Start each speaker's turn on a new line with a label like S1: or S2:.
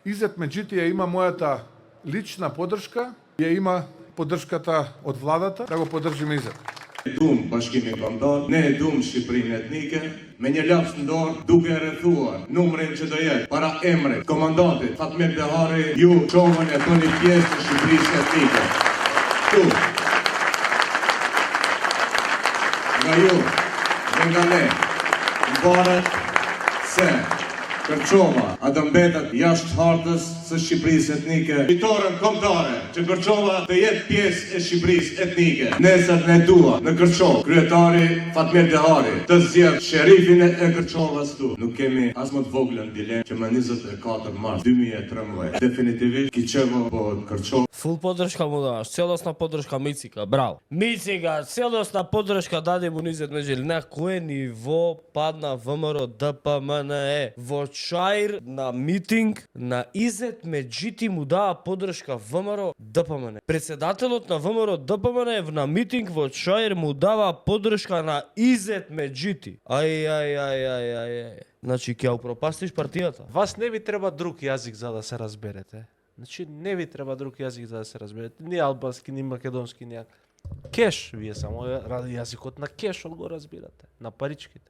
S1: Изет Меджити ја има мојата лична поддршка, ја има поддршката од владата да го поддржиме Изет.
S2: Dum bashkimi kombëtar, ne dum Shqipërinë etnike, me një laps në dorë, duke rrethuar numrin që do jetë para emrit komandantit Fatmir Dehari, ju çovën e bëni pjesë të Shqipërisë etnike. Tu. Nga ju dhe nga ne, mbaret se Kërçova a do mbetet jashtë hartës së Shqipërisë etnike. Fitorën kombëtare që Kërçova të jetë pjesë e Shqipërisë etnike. Nesër ne dua në Kërçovë kryetari Fatmir Dehari të zgjedh sherifin e Kërçovës tu. Nuk kemi as më të voglën dilemë që më 24 mars 2013 definitivisht Kiçevo bëhet Kërçovë.
S3: Фул поддршка му даваш, целосна поддршка Мицика, браво. Мицика, целосна поддршка даде му Изет Меджити. На кое ниво падна ВМРО ДПМНЕ? Во Чаир на митинг на Изет Меджити му дава поддршка ВМРО ДПМНЕ. Председателот на ВМРО ДПМНЕ на митинг во Чаир му дава поддршка на Изет Меджити. Ај. Значи ќе упропастиш партијата.
S4: Вас не ви треба друг јазик за да се разберете. Значи не ви треба друг јазик за да се разберете. Ни албански, ни македонски, ни кеш. Вие само јазикот на кешот го разбирате, на паричките.